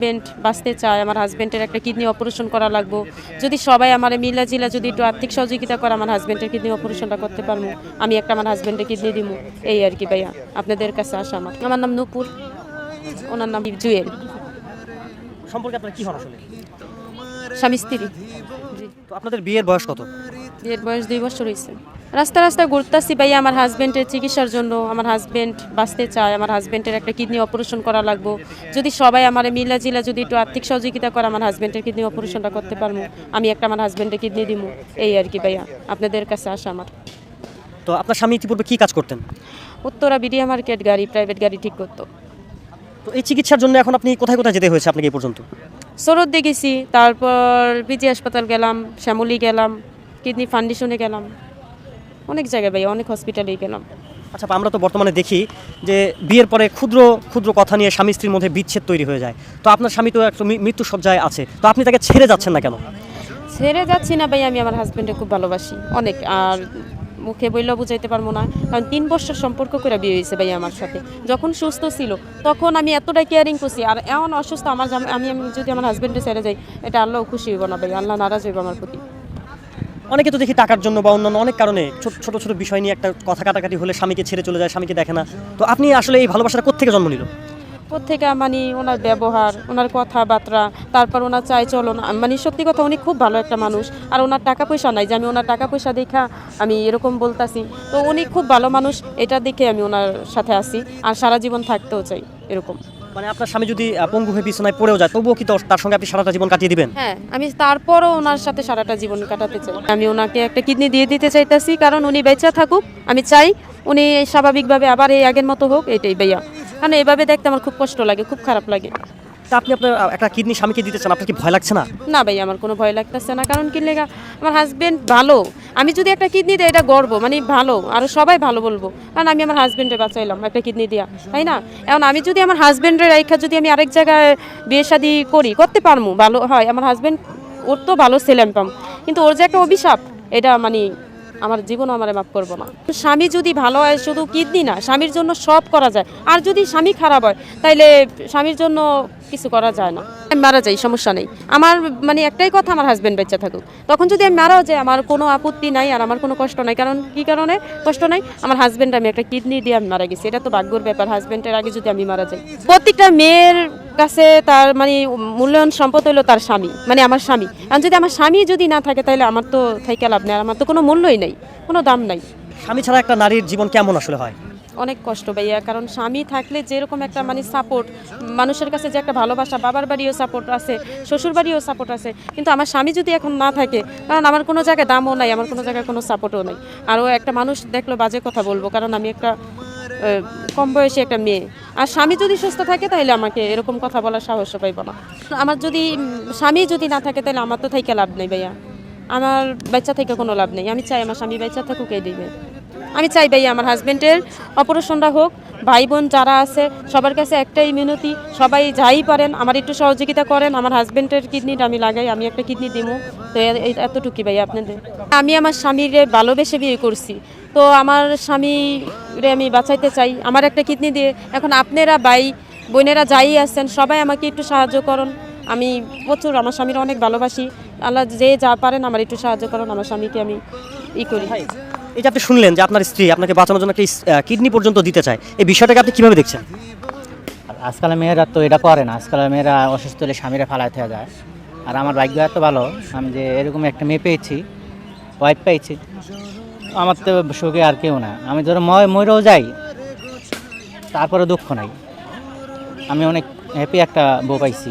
Husband বাঁচতে চায়, আমার হাজবেন্ডের একটা কিডনি অপারেশন করা লাগবে। যদি সবাই আমার মিলা জিলা যদি একটু আর্থিক সহযোগিতা করে আমার হাজবেন্ডের কিডনি অপারেশনটা করতে পারবো, আমি একটা আমার হাজবেন্ডের কিডনি দিব, এই আর কি ভাইয়া। আপনাদের কাছে আসা আমার নাম নূপুর, ওনার নাম জুয়েল। সম্পর্কে আপনার কি হন আসলে? স্বামী স্ত্রী। তো আপনাদের বিয়ের বয়স কত? বিয়ের বয়স 2 বছর হয়েছে। রাস্তা ঘুরতেছি ভাইয়া আমার হাজবেন্ডের চিকিৎসার জন্য। আমার হাজবেন্ড বাঁচতে চায়, আমার হাজবেন্ডের একটা কিডনি অপারেশন করা লাগবে। যদি সবাই আমার মিলা জিলা যদি একটু আর্থিক সহযোগিতা করে আমার হাজবেন্ডের কিডনি অপারেশনটা করতে পারবো, আমি একটা আমার হাজবেন্ডের কিডনি দিব, এই আর কি ভাইয়া। আপনাদের কাছে আসা আমার। তো আপনার স্বামী ইতিপূর্বে কি কাজ করতেন? উত্তরা বিডিয়া মার্কেট গাড়ি, প্রাইভেট গাড়ি ঠিক করতো। তো এই চিকিৎসার জন্য এখন আপনি কোথায় কোথায় যেতে হয়েছে আপনাকে এই পর্যন্ত? সরোদ্দে গেছি, তারপর পিজি হাসপাতাল গেলাম, শ্যামলী গেলাম, কিডনি ফাউন্ডেশনে গেলাম, অনেক জায়গায় ভাই, অনেক হসপিটালেই গেলাম। আচ্ছা, আমরা তো বর্তমানে দেখি যে বিয়ের পরে ক্ষুদ্র ক্ষুদ্র কথা নিয়ে স্বামী স্ত্রীর মধ্যে বিচ্ছেদ তৈরি হয়ে যায়। তো আপনার স্বামী তো একটা মৃত্যু সজ্জায় আছে, তো আপনি তাকে ছেড়ে যাচ্ছেন না কেন? ছেড়ে যাচ্ছি না ভাই, আমি আমার হাজবেন্ডকে খুব ভালোবাসি অনেক। আর মুখে বললেও বুঝাইতে পারবো না, কারণ 3 বছর সম্পর্ক করে বিয়ে হয়েছে ভাই আমার সাথে। যখন সুস্থ ছিল তখন আমি এতটাই কেয়ারিং করছি, আর এমন অসুস্থ আমি যদি আমার হাজবেন্ডে ছেড়ে যাই, এটা আল্লাহ খুশি হইব না ভাই, আল্লাহ নারাজ হইব আমার প্রতি। অনেকে তো দেখি টাকার জন্য বা অন্যান্য অনেক কারণে ছোট ছোট বিষয় নিয়ে একটা কথা কাটাকাটি হলে স্বামীকে ছেড়ে চলে যায়, স্বামীকে দেখে না। তো আপনি আসলে এই ভালোবাসাটা কোত্থেকে জন্ম নিল? প্রত্যেকে মানে ওনার ব্যবহার, ওনার কথাবার্তা, তারপর ওনার চাই চলন, মানে সত্যি কথা উনি খুব ভালো একটা মানুষ। আর ওনার টাকা পয়সা নাই যে আমি ওনার টাকা পয়সা দেখা আমি এরকম বলতাছি, তো উনি খুব ভালো মানুষ, এটা দেখে আমি ওনার সাথে আছি আর সারা জীবন থাকতেও চাই এরকম। মানে আপনার স্বামী যদি পঙ্গু হয়ে বিছানায় পড়েও যায়, তবুও কি তার সঙ্গে আপনি সারাটা জীবন কাটিয়ে দিবেন? হ্যাঁ, আমি তারপরও ওনার সাথে সারাটা জীবন কাটাতে চাই। আমি ওনাকে একটা কিডনি দিয়ে দিতে চাইতেছি, কারণ উনি বেঁচে থাকুক, আমি চাই উনি স্বাভাবিকভাবে আবার এই আগের মতো হোক, এটাই ভাইয়া। কারণ এভাবে দেখতে আমার খুব কষ্ট লাগে, খুব খারাপ লাগে। তা আপনি আপনার একটা কিডনি স্বামীকে দিতে চান, আপনার কি ভয় লাগছে না? না ভাই, আমার কোনো ভয় লাগতেছে না, কারণ কি লেগা, আমার হাজবেন্ড ভালো। আমি যদি একটা কিডনি দিই এটা গর্ব, মানে ভালো, আর সবাই ভালো বলবো, কারণ আমি আমার হাজবেন্ডে বাঁচাইলাম একটা কিডনি দিয়া, তাই না? এখন আমি যদি আমার হাজবেন্ডের রেখা যদি আমি আরেক জায়গায় বিয়ে শাদী করতে পারবো, ভালো হয়। আমার হাজবেন্ড ওর তো ভালো ছেলে আমি পাম, কিন্তু ওর যে একটা অভিশাপ, এটা মানে আমার জীবনও আমার মাফ করবো না। স্বামী যদি ভালো হয়, শুধু কিডনি না, স্বামীর জন্য সব করা যায়। আর যদি স্বামী খারাপ হয়, তাইলে স্বামীর জন্য কিছু করা যায় না। আমি মারা যাই, সমস্যা নেই আমার, মানে একটাই কথা, আমার হাজবেন্ড বেঁচে থাকুক। তখন যদি আমি মারাও যাই, আমার কোনো আপত্তি নাই আর আমার কোনো কষ্ট নাই। কারণ কি কারণে কষ্ট নাই? আমার হাজবেন্ড, আমি একটা কিডনি দিয়ে আমি মারা গেছি, এটা তো ভাগ্যের ব্যাপার। হাজবেন্ডের আগে যদি আমি মারা যাই, প্রত্যেকটা মেয়ের কাছে তার মানে মূল্যায়ন সম্পদ হলো তার স্বামী, মানে আমার স্বামী। আর যদি আমার স্বামী যদি না থাকে, তাহলে আমার তো থাইকা লাভ নেই, আমার তো কোনো মূল্যই নাই, কোনো দাম নাই। স্বামী ছাড়া একটা নারীর জীবন কেমন আসলে হয়? অনেক কষ্ট ভাইয়া, কারণ স্বামী থাকলে যেরকম একটা মানে সাপোর্ট, মানুষের কাছে যে একটা ভালোবাসা, বাবার বাড়িও সাপোর্ট আছে, শ্বশুর বাড়িও সাপোর্ট আছে, কিন্তু আমার স্বামী যদি এখন না থাকে, কারণ আমার কোনো জায়গায় দামও নাই, আমার কোনো জায়গায় কোনো সাপোর্টও নাই। আরও একটা মানুষ দেখলো বাজে কথা বলবো, কারণ আমি একটা কম বয়সী একটা মেয়ে। আর স্বামী যদি সুস্থ থাকে, তাহলে আমাকে এরকম কথা বলার সাহসও পাইব না। আমার যদি স্বামী যদি না থাকে, তাহলে আমার তো থেকে লাভ নেই ভাইয়া, আমার বাচ্চা থেকে কোনো লাভ নেই। আমি চাই আমার স্বামী বাচ্চা থাকুক, এই দিবে। আমি চাই ভাইয়া আমার হাজবেন্ডের অপারেশনটা হোক। ভাই বোন যারা আছে সবার কাছে একটাই মিনতি, সবাই যাই পারেন আমার একটু সহযোগিতা করেন। আমার হাজবেন্ডের কিডনিটা আমি লাগাই, আমি একটা কিডনি দিব, তো এতটুকুই ভাইয়া আপনাদের। আমি আমার স্বামীরে ভালোবেসে বিয়ে করছি, তো আমার স্বামীরে আমি বাঁচাইতে চাই আমার একটা কিডনি দিয়ে। এখন আপনারা ভাই বোনেরা যাই আছেন, সবাই আমাকে একটু সাহায্য করুন। আমি প্রচুর আমার স্বামীর অনেক ভালোবাসি, আল্লাহ যে যা পারেন আমার একটু সাহায্য করুন, আমার স্বামীকে আমি করি। এই যে আপনি শুনলেন যে আপনার স্ত্রী আপনাকে বাঁচানোর জন্য একটা কিডনি পর্যন্ত দিতে চায়, এই বিষয়টাকে আপনি কিভাবে দেখছেন? আজকাল মেয়েরা তো এটা করে না, আজকাল মেয়েরা অসুস্থ হলে স্বামীরা ফালাইতে যায়। আর আমার ভাগ্য এত ভালো, আমি যে এরকম একটা মেয়ে পেয়েছি, ওয়াইফ পেয়েছি, আমার তো সুখে আর কেউ না। আমি ধরো মরেও যাই, তারপরে দুঃখ নাই। আমি অনেক হ্যাপি একটা বউ পাইছি।